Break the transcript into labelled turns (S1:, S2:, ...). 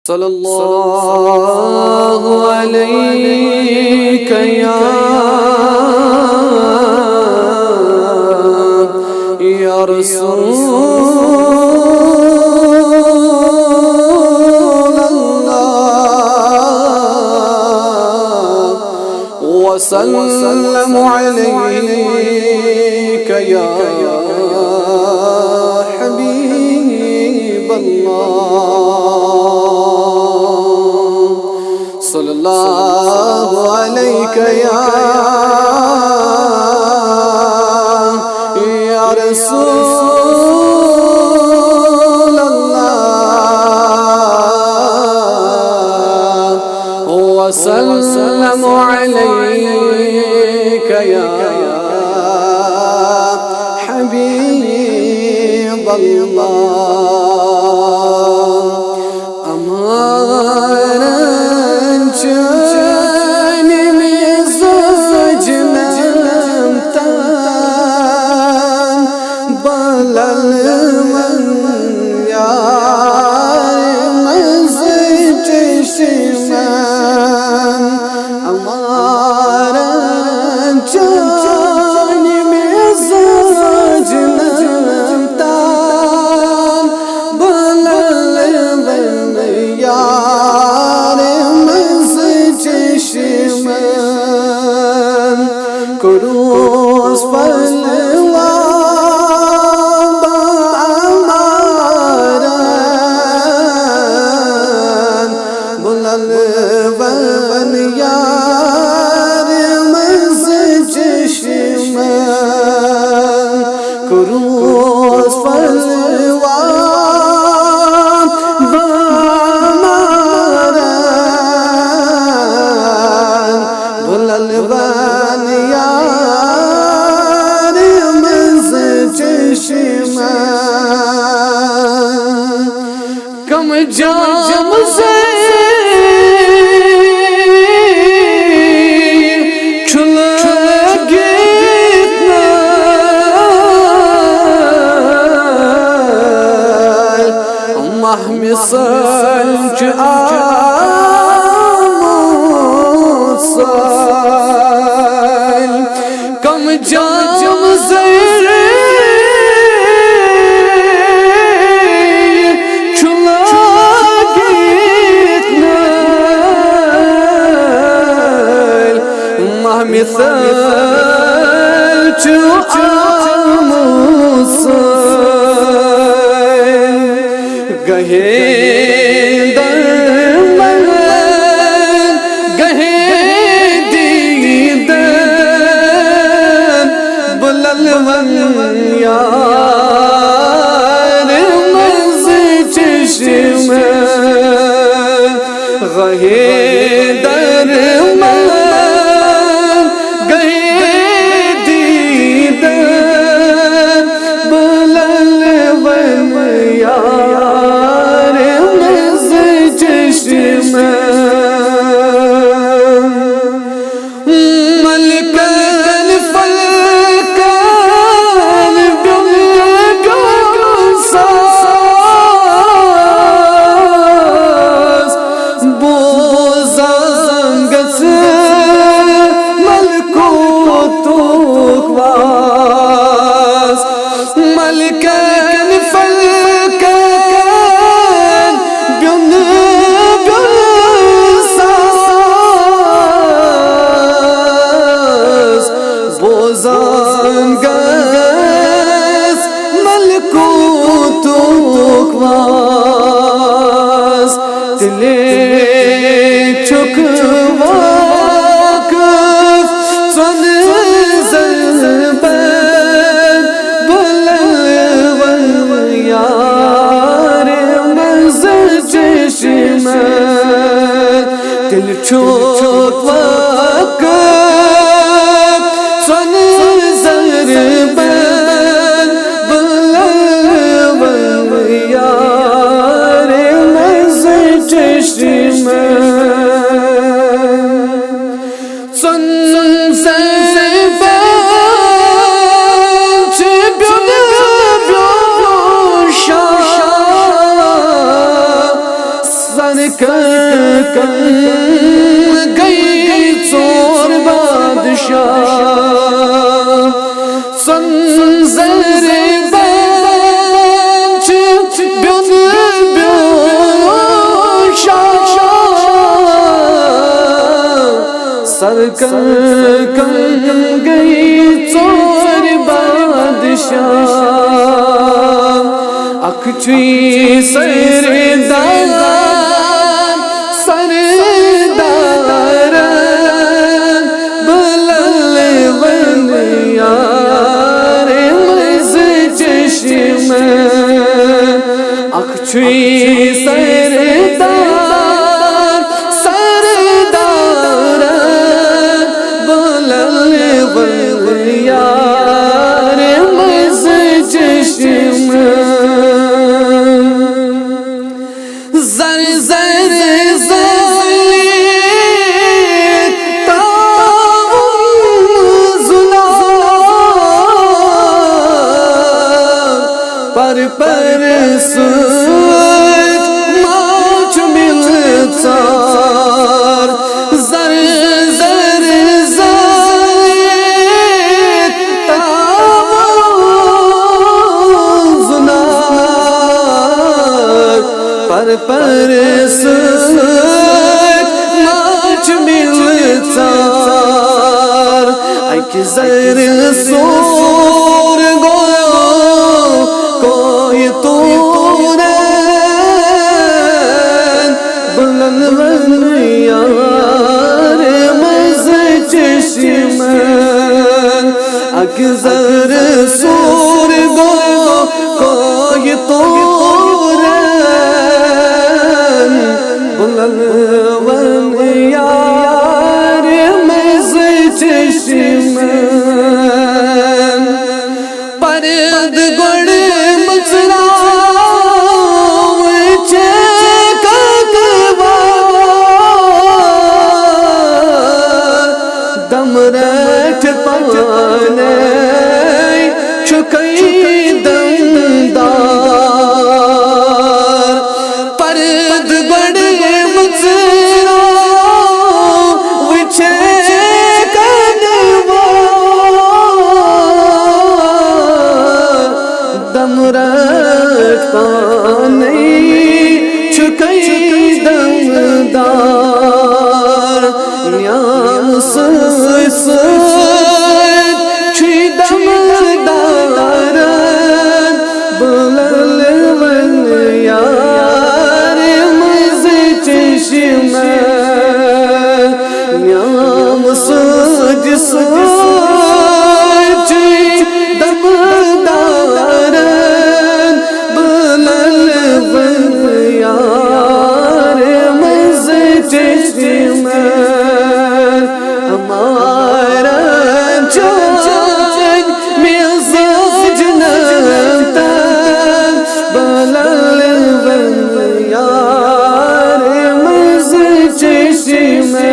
S1: صلی اللہ علیک یا رسول اللہ وسلم علیک یا حبیب اللہ صلی اللہ علیک یا رسول اللہ وسلم علیک یا حبیب اللہ ہمارا جان میں سجنم تن بلل من یار مزج چشمن ہمارا جان میں سجنم تن بلل من یار چشمن کروز پلوا بامارن بلل ون یار مز چشمن کروز پلوا الوان یار مز چشمن کم جام سے کھلا گیتنا ماہ مثال کم جام زیر کھلا گیتنا ماہ مثال چو آموسائل گہے یار مز چشمن غہے در من گہے دیدن بلل ون یار مز چشمن ملک ملکن فلکن بیون ساز بوزانگز ملکوت واز دلے چک واقف سن زلبن یار مز چشمن دل چھوٹ واقف سن زربن بلل یار مز چشمن سن زربن چھ سرکن گئی ژور بادشاہ سنزر بچ بیون بیوشا سرکن گئی ژور بادشاہ اکچی سردار سردار بلل ون یار مز چشم اکچی سردار سردار بلل ون یار مز چشم زر زر زلی تاؤزلا پر سوت ماچ ملتار زر زر زلی تاؤزلا پر سوت ماچ ملتار ایک زر سور گو کوئی تورن بلند ون یار مز چشم ایک زر سور گو کوئی تورن بلند ون یار مز چشم پرد گڑ مچرا دم رٹ پانے چکئی دمدار پرد گڑ مچرا وچے دم رٹ پانے